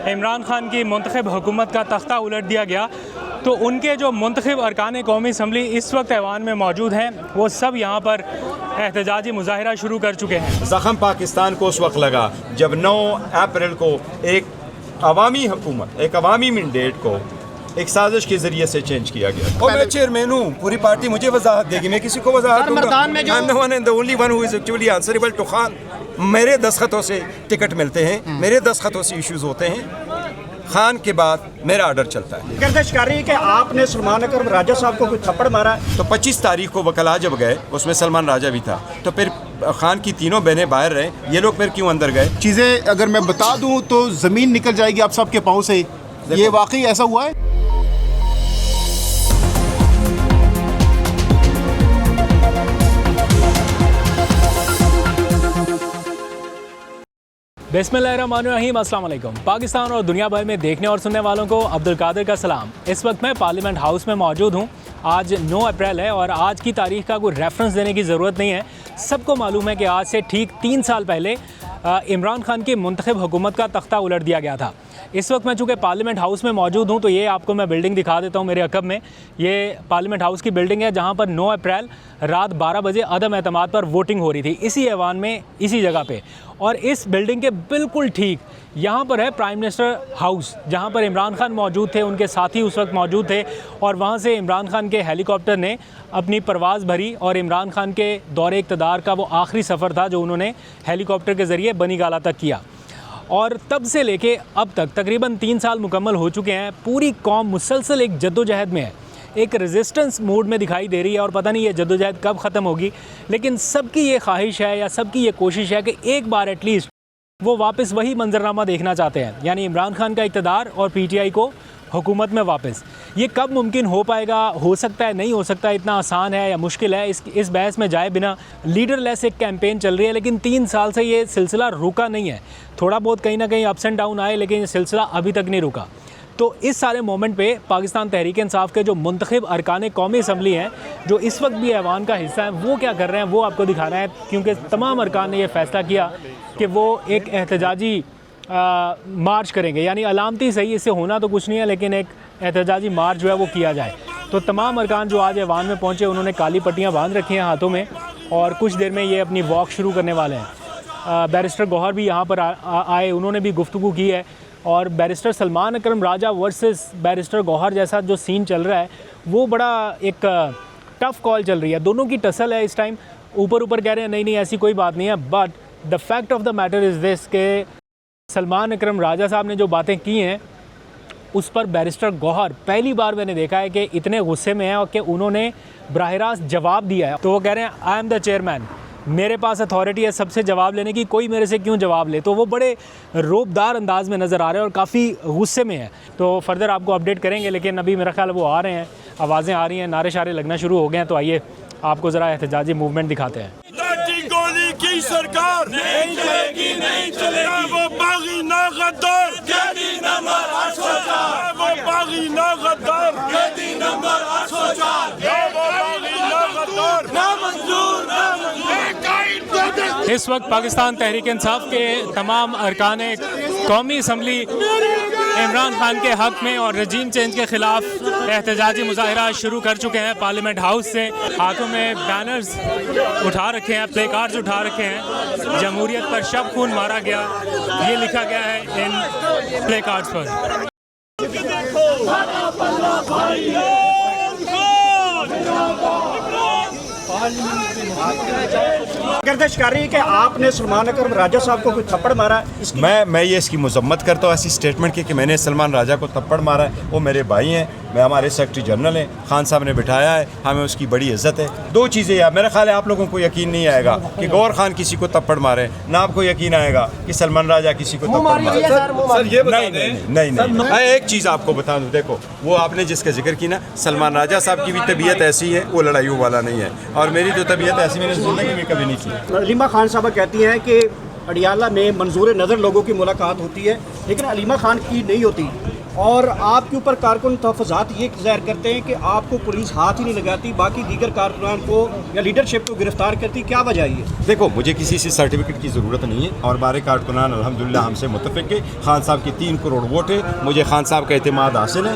इमरान खान की मुंतखब हुकूमत का तख्ता उलट दिया गया, तो उनके जो मुंतखब अरकान कौमी असम्बली इस वक्त ऐवान में मौजूद हैं, वो सब यहाँ पर एहतजाजी मुजाहिरा शुरू कर चुके हैं। ज़ख़म पाकिस्तान को उस वक्त लगा जब 9 अप्रैल को एक अवामी हुकूमत, एक अवामी मैंडेट को एक साजिश के जरिए से चेंज किया गया। और मैं चेयरमैन हूँ, पूरी पार्टी मुझे वजाहत देगी, मैं किसी को वजाहत दूंगा। मेरे दस्तखतों से टिकट मिलते हैं, मेरे दस्तखतों से इश्यूज होते हैं, खान के बाद मेरा ऑर्डर चलता है। गर्दिश कर रही है कि आपने सलमान अकरम राजा साहब को कोई थप्पड़ मारा है। तो 25 तारीख को वकला जब गए, उसमें सलमान राजा भी था, तो फिर खान की तीनों बहनें बाहर रहे, ये लोग फिर क्यों अंदर गए? चीज़ें अगर मैं बता दूं तो ज़मीन निकल जाएगी आप सबके पाँव से। ये वाकई ऐसा हुआ है? बिस्मिल्लाहिर्रहमानिर्रहीम, अस्सलाम वालेकुम। पाकिस्तान और दुनिया भर में देखने और सुनने वालों को अब्दुल कादिर का सलाम। इस वक्त मैं पार्लियामेंट हाउस में मौजूद हूँ। आज 9 अप्रैल है और आज की तारीख का कोई रेफरेंस देने की ज़रूरत नहीं है। सबको मालूम है कि आज से ठीक 3 साल पहले इमरान खान की मुंतखब हुकूमत का तख्ता उलट दिया गया था। इस वक्त मैं चूँकि पार्लियामेंट हाउस में मौजूद हूँ, तो ये आपको मैं बिल्डिंग दिखा देता हूँ मेरे अकब में। ये पार्लियामेंट हाउस की बिल्डिंग है जहाँ पर 9 अप्रैल रात 12 बजे अदम एतमाद पर वोटिंग हो रही थी, इसी ऐवान में, इसी जगह पे। और इस बिल्डिंग के बिल्कुल ठीक यहाँ पर है प्राइम मिनिस्टर हाउस, जहाँ पर इमरान खान मौजूद थे, उनके साथी उस वक्त मौजूद थे। और वहाँ से इमरान खान के हेलीकॉप्टर ने अपनी परवाज़ भरी और इमरान खान के दौरे इक़्तिदार का वो आखिरी सफ़र था जो उन्होंने हेलीकॉप्टर के ज़रिए बनी गाला तक किया। और तब से लेके अब तक तकरीबन 3 साल मुकम्मल हो चुके हैं। पूरी कौम मुसलसल एक जद्दोजहद में है, एक रेजिस्टेंस मोड में दिखाई दे रही है और पता नहीं ये जद्दोजहद कब ख़त्म होगी। लेकिन सबकी ये ख्वाहिश है या सबकी ये कोशिश है कि एक बार एटलीस्ट वो वापस वही मंजरनामा देखना चाहते हैं, यानी इमरान खान का इक़्तिदार और PTI को हुकूमत में वापस। ये कब मुमकिन हो पाएगा, हो सकता है, नहीं हो सकता, इतना आसान है या मुश्किल है, इस बहस में जाए बिना लीडरलेस एक कैंपेन चल रही है। लेकिन 3 साल से ये सिलसिला रुका नहीं है। थोड़ा बहुत कहीं ना कहीं अप्स एंड डाउन आए, लेकिन ये सिलसिला अभी तक नहीं रुका। तो इस सारे मोमेंट पे पाकिस्तान तहरीक इंसाफ के जो मुंतखब अरकान कौमी असम्बली हैं, जो इस वक्त भी ऐवान का हिस्सा है, वो क्या कर रहे हैं वो आपको दिखाना है। क्योंकि तमाम अरकान ने यह फ़ैसला किया कि वो एक एहतजाजी मार्च करेंगे, यानी अलामती सही, इससे होना तो कुछ नहीं है, लेकिन एक एहतजाजी मार्च जो है वो किया जाए। तो तमाम अरकान जो आज ऐवान में पहुँचे, उन्होंने काली पट्टियाँ बांध रखी हैं हाथों में और कुछ देर में ये अपनी वॉक शुरू करने वाले हैं। बैरिस्टर गौहर भी यहाँ पर आए, उन्होंने भी गुफ्तगू की है। और बैरिस्टर सलमान अकरम राजा वर्सेस बैरिस्टर गौहर जैसा जो सीन चल रहा है, वो बड़ा एक टफ़ कॉल चल रही है। दोनों की टसल है इस टाइम। ऊपर कह रहे हैं नहीं ऐसी कोई बात नहीं है, but the fact of the matter is this के सलमान अकरम राजा साहब ने जो बातें की हैं उस पर बैरिस्टर गौहर पहली बार मैंने देखा है कि इतने गुस्से में हैं और कि उन्होंने बराह रास्त जवाब दिया है। तो वो कह रहे हैं आई एम द चेयरमैन, मेरे पास अथॉरिटी है सबसे जवाब लेने की, कोई मेरे से क्यों जवाब ले। तो वो बड़े रोबदार अंदाज में नज़र आ रहे हैं और काफ़ी गुस्से में है। तो फर्दर आपको अपडेट करेंगे, लेकिन अभी मेरा ख्याल वो आ रहे हैं, आवाज़ें आ रही हैं, नारे शारे लगना शुरू हो गए हैं। तो आइए आपको ज़रा एहतजाजी मूवमेंट दिखाते हैं। गोली की सरकार नहीं चलेगी, नहीं चलेगी। वो बागी ना गद्दार, कैदी नंबर 804। वो बागी ना गद्दार, कैदी नंबर 804। वो बागी ना गद्दार, ना मंजूर, ना मंजूर। इस वक्त पाकिस्तान तहरीक इंसाफ के तमाम अरकान कौमी असम्बली इमरान खान के हक़ में और रजीम चेंज के ख़िलाफ़ एहतजाजी मुजाहिरा शुरू कर चुके हैं। पार्लियामेंट हाउस से हाथों में बैनर्स उठा रखे हैं, प्ले कार्ड्स उठा रखे हैं। जमहूरियत पर शब खून मारा गया, ये लिखा गया है इन प्ले कार्ड्स पर। गर्दिश कर रही है कि आपने सलमान अकरम राजा साहब को कोई थप्पड़ मारा। मैं ये इसकी मजम्मत करता हूँ ऐसी स्टेटमेंट की कि मैंने सलमान राजा को थप्पड़ मारा है। वो मेरे भाई हैं, मैं हमारे सेक्रेटरी जनरल हैं, खान साहब ने बिठाया है, हमें उसकी बड़ी इज्जत है। 2 चीज़ें यार, मेरा ख्याल है आप लोगों को यकीन नहीं आएगा कि गौहर खान किसी को थप्पड़ मारे, ना आपको यकीन आएगा कि सलमान राजा किसी को थप्पड़ मारे। नहीं, मैं एक चीज़ आपको बता दूँ, देखो वो आपने जिसका जिक्र की ना, सलमान राजा साहब की भी तबीयत ऐसी है, वो लड़ाइयों वाला नहीं है, और मेरी तो तबीयत ऐसी मैंने ज़िंदगी में कभी नहीं की। अलीमा खान साहब कहती हैं कि अडियाला में मंजूर नज़र लोगों की मुलाकात होती है, लेकिन अलीमा खान की नहीं होती। और आपके ऊपर कारकुन तहफ़्फ़ुज़ात ये ज़ाहिर करते हैं कि आपको पुलिस हाथ ही नहीं लगाती, बाकी दीगर कारकुनान को या लीडरशिप को गिरफ्तार करती, क्या वजह है? देखो, मुझे किसी से सर्टिफिकेट की ज़रूरत नहीं है और हमारे कारकुनान अल्हम्दुलिल्लाह हमसे मुत्तफ़िक़ है। खान साहब की 3 करोड़ वोट है, मुझे खान साहब का एतमाद हासिल है।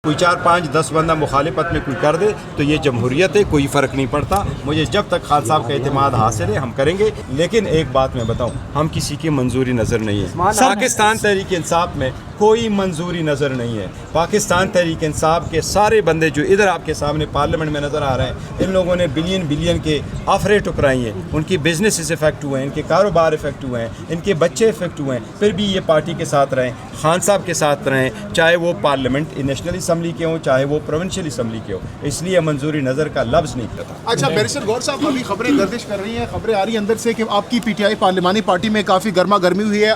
कोई 4, 5, 10 बंदा मुखालिफत में कोई कर दे तो ये जमहूरियत है, कोई फ़र्क नहीं पड़ता। मुझे जब तक खान साहब का एतमाद हासिल है हम करेंगे। लेकिन एक बात मैं बताऊं, हम किसी की मंजूरी नज़र नहीं है। पाकिस्तान तहरीक इंसाफ में कोई मंजूरी नज़र नहीं है। पाकिस्तान तहरीक इंसाफ के सारे बंदे जो इधर आपके सामने पार्लियामेंट में नज़र आ रहे हैं, इन लोगों ने बिलियन के आफरे टुकराई हैं, उनकी बिजनेसेस इफेक्ट हुए हैं, इनके कारोबार इफेक्ट हुए हैं, इनके बच्चे इफेक्ट हुए हैं, फिर भी ये पार्टी के साथ रहें, खान साहब के साथ रहें, चाहे वो पार्लियामेंट नेशनल असम्बली के हों, चाहे वो प्रोविंशियल असम्बली के हों। इसलिए मंजूरी नज़र का लफ्ज़ नहीं करता। अच्छा बैरिस्टर गौर साहब, अभी खबरें गर्दिश कर रही हैं, खबरें आ रही हैं अंदर से कि आपकी पीटीआई पार्लिमानी पार्टी में काफ़ी गर्मा गर्मी हुई है।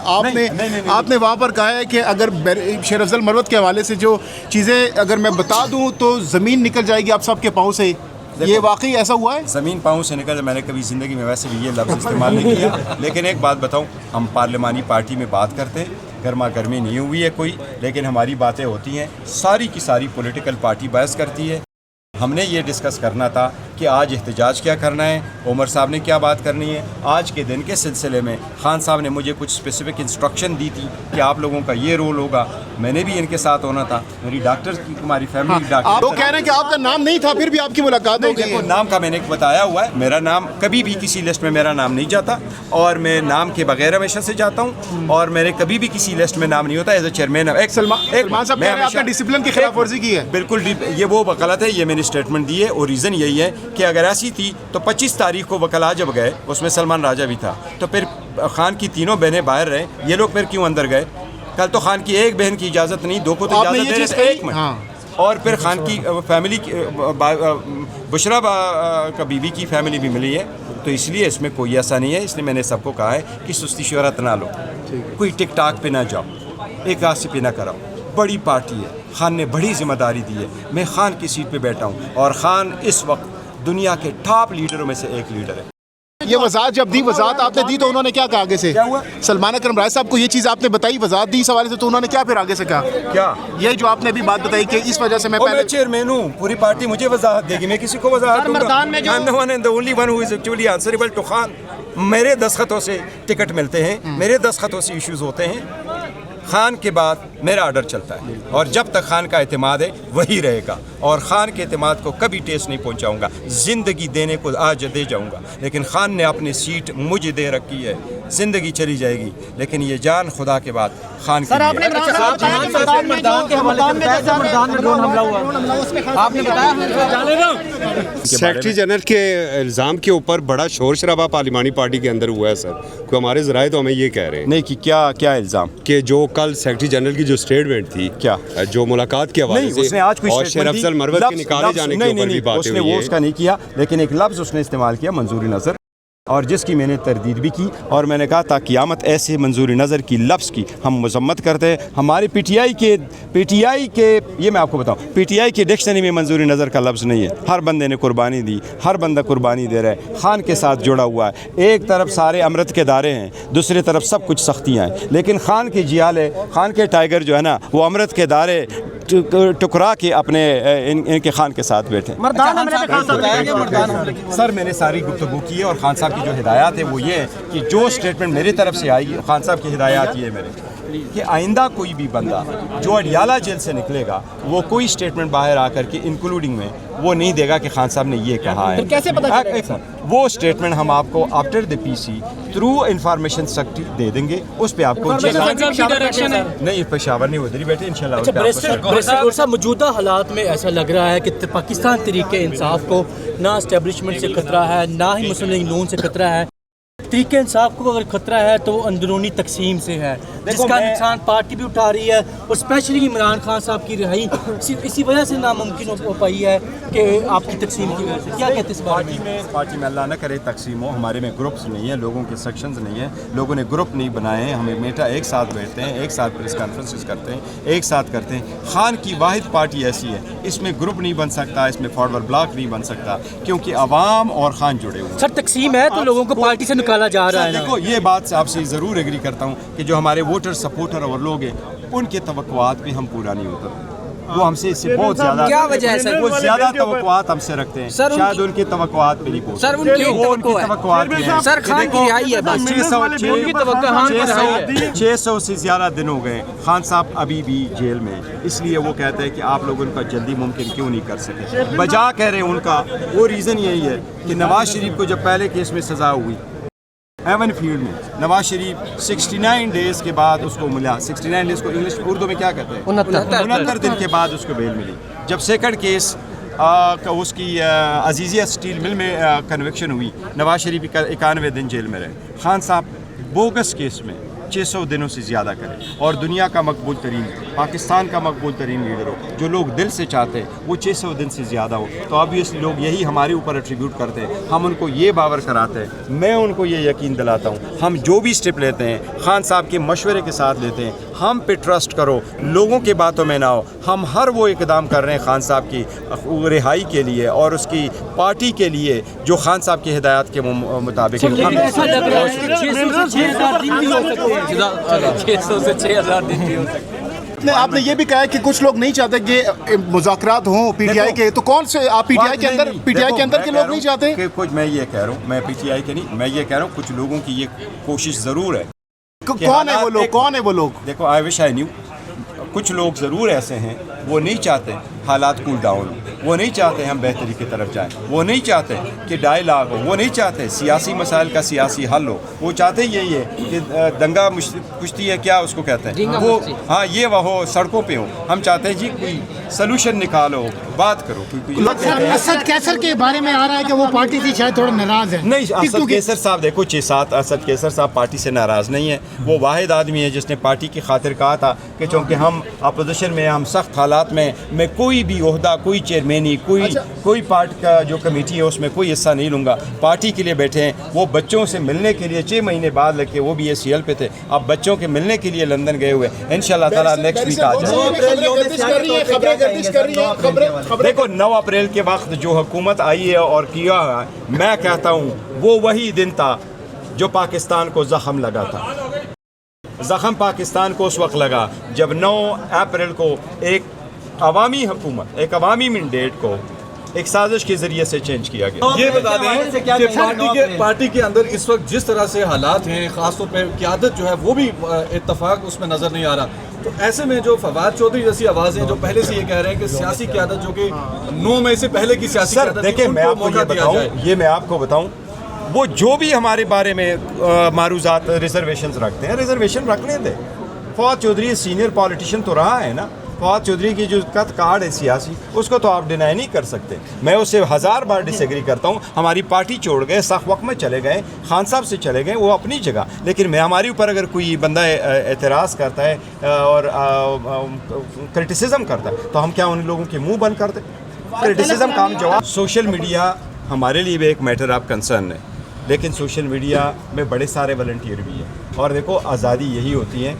आपने वहाँ पर कहा है कि अगर शेर अफजल मरवत के हवाले से जो चीज़ें अगर मैं बता दूँ तो ज़मीन निकल जाएगी आप सबके पाँव से। ये वाकई ऐसा हुआ है? ज़मीन पाँव से निकल, मैंने कभी ज़िंदगी में वैसे भी ये लफ्ज़ इस्तेमाल नहीं किया। लेकिन एक बात बताऊँ, हम पार्लिमानी पार्टी में बात करते हैं, गर्मा गर्मी नहीं हुई है कोई, लेकिन हमारी बातें होती हैं। सारी की सारी पॉलिटिकल पार्टी बहस करती है। हमने ये डिस्कस करना था कि आज एहतजाज क्या करना है, उमर साहब ने क्या बात करनी है। आज के दिन के सिलसिले में खान साहब ने मुझे कुछ स्पेसिफिक इंस्ट्रक्शन दी थी कि आप लोगों का ये रोल होगा। मैंने भी इनके साथ होना था। मेरी डॉक्टर की, हमारी फैमिली डॉक्टर। आप कह रहे हैं कि आपका नाम नहीं था, फिर भी आपकी मुलाकात हो गई। देखो, नाम का मैंने बताया हुआ है, मेरा नाम कभी भी किसी लिस्ट में मेरा नाम नहीं जाता और मैं नाम के बगैर हमेशा से जाता हूँ और मेरे कभी भी किसी लिस्ट में नाम नहीं होता एज ए चेयरमैन। सलमान साहब कह रहे हैं आपने डिसिप्लिन की खिलाफ वर्जी की है। बिल्कुल, ये वो वकालत है, ये मैंने स्टेटमेंट दी है और रीज़न यही है कि अगर ऐसी थी तो 25 तारीख को वकला जब गए, उसमें सलमान राजा भी था, तो फिर खान की तीनों बहनें बाहर रहे, ये लोग फिर क्यों अंदर गए? कल तो खान की एक बहन की इजाज़त नहीं, 2 को तो इजाज़त दे रहे थे, एक में। और फिर खान की फैमिली बुशरा का बीबी की फैमिली भी मिली है, तो इसलिए इसमें कोई ऐसा नहीं है। इसलिए मैंने सबको कहा है कि सुस्ती शोहरत ना लो, कोई टिक टाक पे ना जाओ, एक आसी पे ना कराओ। बड़ी पार्टी है, खान ने बड़ी जिम्मेदारी दी है। मैं खान की सीट पे बैठा हूँ और खान इस वक्त दुनिया के टॉप लीडरों में से एक लीडर है। ये वजाहत जब दी, वजाहत आपने दी तो उन्होंने क्या कहा आगे से? क्या हुआ? सलमान अकरम राय साहब को ये चीज़ आपने बताई, वजाहत दी इस हवाले से, तो उन्होंने क्या फिर आगे से कहा? क्या ये जो आपने अभी बात बताई कि इस वजह से मैं मैं चेयरमैन हूँ, पूरी पार्टी मुझे वजाहत देगी, मैं किसी को वजाहत दूंगा। I'm the one and the only one who is actually answerable to Khan. मेरे दस्तखतों से टिकट मिलते हैं, मेरे दस्तखतों से इश्यूज होते हैं। खान के बाद मेरा आर्डर चलता है और जब तक खान का एतमाद है वही रहेगा और खान के एतमाद को कभी ठेस नहीं पहुंचाऊंगा। ज़िंदगी देने को आज दे जाऊंगा, लेकिन खान ने अपनी सीट मुझे दे रखी है। ज़िंदगी चली जाएगी लेकिन ये जान खुदा के बाद खान की है। सेक्रेटरी जनरल के इल्ज़ाम के ऊपर बड़ा शोर शराबा पार्लिमानी पार्टी के अंदर हुआ है सर। कोई हमारे ज़राए तो हमें ये कह रहे हैं नहीं कि क्या इल्ज़ाम कि जो कल सेक्रेटरी जनरल की जो स्टेटमेंट थी, क्या जो मुलाकात के हवाले से और शेर अफजल मरवत के निकाले जाने के ऊपर भी बातें हुई है, उसका नहीं किया, लेकिन एक लफ्ज़ उसने इस्तेमाल किया, मंजूरी नज़र, और जिसकी मैंने तरदीद भी की और मैंने कहा था क़यामत ऐसे मंजूरी नज़र की लफ्ज़ की हम मज़म्मत करते हैं। हमारे पीटीआई के ये मैं आपको बताऊं, पीटीआई की डिक्शनरी में मंजूरी नज़र का लफ्ज़ नहीं है। हर बंदे ने कुर्बानी दी, हर बंदा कुर्बानी दे रहा है, खान के साथ जुड़ा हुआ है। एक तरफ सारे अमृत के दारे हैं, दूसरी तरफ सब कुछ सख्तियाँ हैं, लेकिन खान की जियाले, खान के टाइगर जो है ना, वो अमृत के दारे टुकरा के अपने इनके खान के साथ बैठे। सर मैंने सारी गुफ्तगू की है और खान साहब की जो हिदायत है वो ये है कि जो स्टेटमेंट मेरी तरफ से आएगी, खान साहब की हिदायत ये है मेरे कि आइंदा कोई भी बंदा जो अडियाला जेल से निकलेगा वो कोई स्टेटमेंट बाहर आकर के इंक्लूडिंग में वो नहीं देगा कि खान साहब ने ये कहा है। कैसे पता चलेगा? वो स्टेटमेंट हम आपको after the PC through information secretary दे देंगे, उस पे आपको नहीं पेशावर नहीं उधर ही बैठे इंशाल्लाह। मौजूदा हालात में ऐसा लग रहा है कि पाकिस्तान तरीके इंसाफ को ना एस्टेब्लिशमेंट से खतरा है, ना ही मुस्लिम लीग नून से खतरा है। तरीके इंसाफ को अगर खतरा है तो अंदरूनी तकसीम से है, जिसका नुकसान पार्टी भी उठा रही है और स्पेशली इमरान खान साहब की रिहाई इसी वजह से नामुमकिन हो पाई है कि आपकी तकसीम की वजह से। क्या कहते हैं इस पार्टी में अल्लाह न करे तकसीम हो। हमारे में ग्रुप्स नहीं है, लोगों के सेक्शंस नहीं है, लोगों ने ग्रुप नहीं बनाए हैं। हमें मेटा एक साथ बैठते हैं, एक साथ प्रेस कॉन्फ्रेंसेस करते हैं, एक साथ करते हैं। खान की वाहिद पार्टी ऐसी है, इसमें ग्रुप नहीं बन सकता, इसमें फॉरवर्ड ब्लॉक नहीं बन सकता, क्योंकि अवाम और खान जुड़े हुए। सर तकसीम है तो लोगों को पार्टी से निकाला जा रहा है। देखो ये बात से आपसे ज़रूर एग्री करता हूँ कि जो हमारे वोटर सपोर्टर और लोग हैं उनके तवक्कुआत पे हम पूरा नहीं उतरते। वो हमसे इससे बहुत ज़्यादा क्या वजह है सर? वो ज़्यादा तवक्कुआत हमसे रखते हैं, शायद उनके तवक्कुआत पे नहीं पहुंचते। सर उनकी तवक्कुआत पे हैं। सर खान की रिहाई है बस। 600 से ज़्यादा दिन हो गए खान साहब अभी भी जेल में, इसलिए वो कहते हैं कि आप लोग उनका जल्दी मुमकिन क्यों नहीं कर सके। बजा कह रहे हैं उनका वो रीज़न यही है कि नवाज शरीफ को जब पहले केस में सज़ा हुई एवन फील्ड में, नवाज शरीफ 69 डेज़ के बाद उसको मिला। 69 डेज़ को इंग्लिश उर्दू में क्या कहते हैं? 69 दिन के बाद उसको बेल मिली। जब सेकंड केस उसकी अजीज़िया स्टील मिल में कन्विक्शन हुई, नवाज शरीफ 91 दिन जेल में रहे। खान साहब बोगस केस में 600 दिनों से ज़्यादा करें और दुनिया का मकबूल तरीन, पाकिस्तान का मकबूल तरीन लीडर हो, जो लोग दिल से चाहते हैं वो 600 दिन से ज़्यादा हो, तो ऑब्वियसली लोग यही हमारे ऊपर एट्रीब्यूट करते हैं। हम उनको ये बावर कराते हैं, मैं उनको ये यकीन दिलाता हूँ, हम जो भी स्टेप लेते हैं खान साहब के मशवरे के साथ लेते हैं। हम पे ट्रस्ट करो, लोगों की बातों में ना हो। हम हर वो इकदाम कर रहे हैं खान साहब की रिहाई के लिए और उसकी पार्टी के लिए जो खान साहब की हिदायत के मुताबिक। 600 से 6000 दिन भी हो सकते। आपने ये भी कहा है कि कुछ लोग नहीं चाहते कि मुज़ाकरात हों पीटीआई के, तो कौन से आप पीटीआई के अंदर के लोग नहीं चाहते? कि कुछ मैं ये कह रहा हूँ, मैं पीटीआई के नहीं, मैं ये कह रहा हूँ कुछ लोगों की ये कोशिश ज़रूर है। कौन है वो लोग? देखो, आई विश आई न्यू। कुछ लोग ज़रूर ऐसे हैं, वो नहीं चाहते हालात कूल डाउन, वो नहीं चाहते हम बेहतरी की तरफ जाएं, वो नहीं चाहते कि डायलॉग हो, वो नहीं चाहते सियासी मसाइल का सियासी हल हो। वो चाहते यही है कि दंगा कुश्ती है, क्या उसको कहते हैं वो, हाँ ये वह हो, सड़कों पे हो। हम चाहते हैं जी कोई सलूशन निकालो, बात करो। असद कैसर के बारे में आ रहा है कि वो पार्टी से शायद थोड़ा नाराज़ है। नहीं, असद कैसर साहब देखो 6-7 असद कैसर साहब पार्टी से नाराज़ नहीं है। वो वाहिद आदमी है जिसने पार्टी की खातिर कहा था कि चूँकि हम अपोजिशन में, हम सख्त हालात में, मैं कोई भी ओहदा, कोई चेयरमैनी, कोई पार्टी का जो कमेटी है उसमें कोई हिस्सा नहीं लूँगा। पार्टी के लिए बैठे हैं। वो बच्चों से मिलने के लिए 6 महीने बाद लगे, वो भी ACL पे थे, अब बच्चों के मिलने के लिए लंदन गए हुए। इंशाल्लाह ताला नेक्स्ट वीक आ जाए। देखो 9 अप्रैल के वक्त जो हुकूमत आई है और किया है, मैं कहता हूँ वो वही दिन था जो पाकिस्तान को ज़ख़म लगा था। ज़ख़म पाकिस्तान को उस वक्त लगा जब 9 अप्रैल को एक अवामी हुकूमत, एक अवामी मैंडेट को एक साजिश के ज़रिए से चेंज किया गया। ये बता दें कि पार्टी के अंदर इस वक्त जिस तरह से हालात हैं, ख़ासतौर पर क़यादत जो है वो भी इत्तफाक उसमें नज़र नहीं आ रहा, तो ऐसे में जो फवाद चौधरी जैसी आवाज़ें जो पहले से ये कह रहे हैं कि सियासी क़यादत जो कि 9 मई से पहले की सियासी क़यादत, देखिए मैं आपको बताऊँ वो जो भी हमारे बारे में मारूज़ात रिजर्वेशन रखते हैं, रिजर्वेशन रखने दें। फवाद चौधरी सीनियर पॉलिटिशियन तो रहा है ना। फवाद चौधरी की जो कार्ड है सियासी, उसको तो आप डिनाई नहीं कर सकते। मैं उससे 1000 बार डिसएग्री करता हूँ। हमारी पार्टी छोड़ गए, सख्त वक्त में चले गए, खान साहब से चले गए, वो अपनी जगह। लेकिन मैं हमारे ऊपर अगर कोई बंदा एतराज़ करता है और क्रिटिसिज्म करता है तो हम क्या उन लोगों के मुँह बंद करते? क्रिटिसिज्म का हम जवाब। सोशल मीडिया हमारे लिए भी एक मैटर ऑफ कंसर्न है, लेकिन सोशल मीडिया में बड़े सारे वॉलंटियर भी हैं। और देखो आज़ादी यही होती है,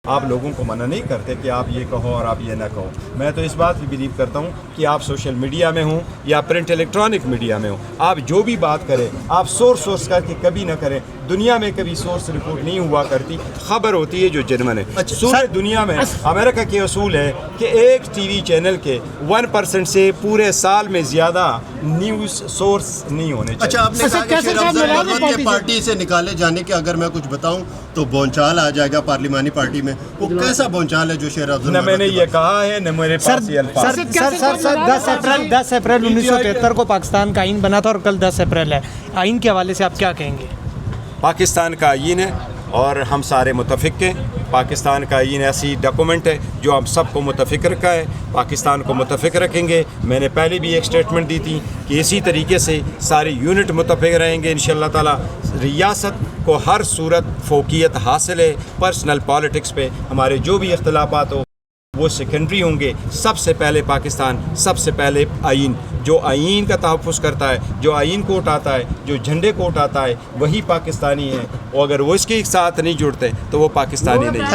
आप लोगों को मना नहीं करते कि आप ये कहो और आप ये ना कहो। मैं तो इस बात भी बिलीव करता हूँ कि आप सोशल मीडिया में हों या प्रिंट इलेक्ट्रॉनिक मीडिया में हो, आप जो भी बात करें आप सोर्स करके कभी ना करें। दुनिया में कभी सोर्स रिपोर्ट नहीं हुआ करती, खबर होती है जो जेन्युइन है। पूरे दुनिया में अमेरिका के असूल है कि एक टीवी चैनल के 1% से पूरे साल में ज़्यादा न्यूज़ सोर्स नहीं होने चाहिए। अच्छा, आपने कहा कि शेर अफजल मरवत के पार्टी से निकाले जाने के अगर मैं कुछ बताऊं तो बोंचाल आ जाएगा पार्लिमानी पार्टी में। वो कैसा बोंचाल है जो शेर अफजल? न मैंने ये कहा है न मेरे पास ये अल्फाज। सर 10 अप्रैल 1973 को पाकिस्तान का आइन बना था और कल 10 अप्रैल है। आइन के हवाले से आप क्या कहेंगे? पाकिस्तान का आइन है और हम सारे मुतफिक हैं। पाकिस्तान का आइन ऐसी डॉक्यूमेंट है जो हम सबको मुतफिक रखा है, पाकिस्तान को मुतफिक रखेंगे। मैंने पहले भी एक स्टेटमेंट दी थी कि इसी तरीके से सारे यूनिट मुतफिक रहेंगे इंशाअल्लाह ताला। रियासत को हर सूरत फोकियत हासिल है। पर्सनल पॉलिटिक्स पे हमारे जो भी इख्तलाफात हो वो सेकेंडरी होंगे। सबसे पहले पाकिस्तान, सबसे पहले आइन, जो आइन का तहफ़्फ़ुज़ करता है, जो आइन को उठाता है, जो झंडे को उठाता है, वही पाकिस्तानी है। और अगर वो इसके साथ नहीं जुड़ते तो वो पाकिस्तानी नहीं है।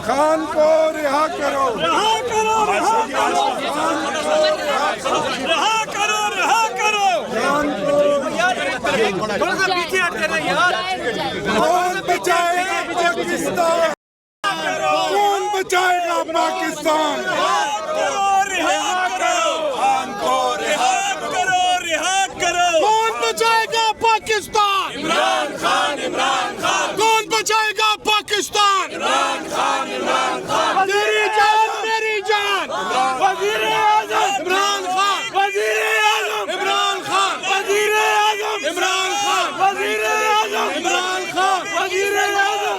खान को रिहा करो, रिहा करो, रिहा करो, रिहा करो, रिहा करो, खान को पीछे हट रहे यार। कौन बचाएगा पाकिस्तान? कौन बचाएगा पाकिस्तान? रिहा करो, खान को रिहा करो, रिहा करो। कौन बचाएगा पाकिस्तान? इमरान खान, इमरान खान। कौन बचाएगा पाकिस्तान? इमरान खान, इमरान खान। तेरी जान मेरी जान, वजीर आजम इमरान खान, वजीर आजम इमरान खान, वजीर आजम इमरान खान, वजीर आजम इमरान खान, वजीर आजम।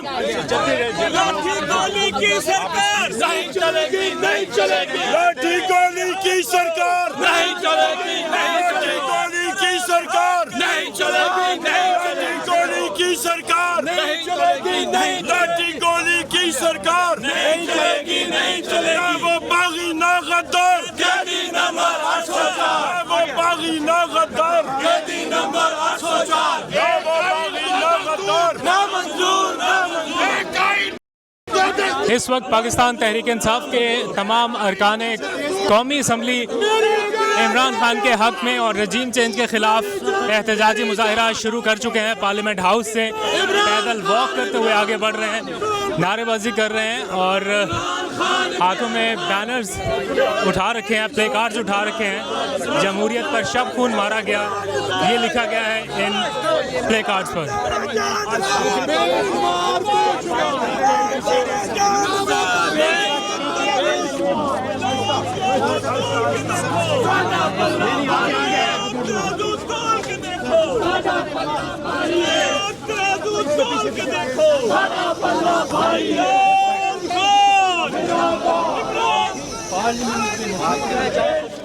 लाठी गोली की सरकार नहीं चलेगी, नहीं चलेगी। लाठी गोली की सरकार नहीं चलेगी, नहीं चलेगी। गोली की सरकार नहीं चलेगी, नहीं चलेगी। गोली की सरकार नहीं चलेगी, नहीं। लाठी गोली की सरकार नहीं चलेगी, नहीं चलेगी। वो बागी ना गद्दार, कैदी नंबर 804। वो बागी ना गद्दार, कैदी नंबर 804। वो बागी ना गद्दार, ना मंजूर, ना मंजूर। इस वक्त पाकिस्तान तहरीक इंसाफ के तमाम अरकान कौमी असम्बली इमरान खान के हक़ में और रजीम चेंज के ख़िलाफ़ एहतजाजी मुज़ाहरा शुरू कर चुके हैं। पार्लियामेंट हाउस से पैदल वॉक करते हुए आगे बढ़ रहे हैं, नारेबाजी कर रहे हैं और हाथों में बैनर्स उठा रखे हैं, प्ले कार्ड्स उठा रखे हैं। जमहूरियत पर शब खून मारा गया, ये लिखा गया है इन प्ले कार्ड्स पर। देखो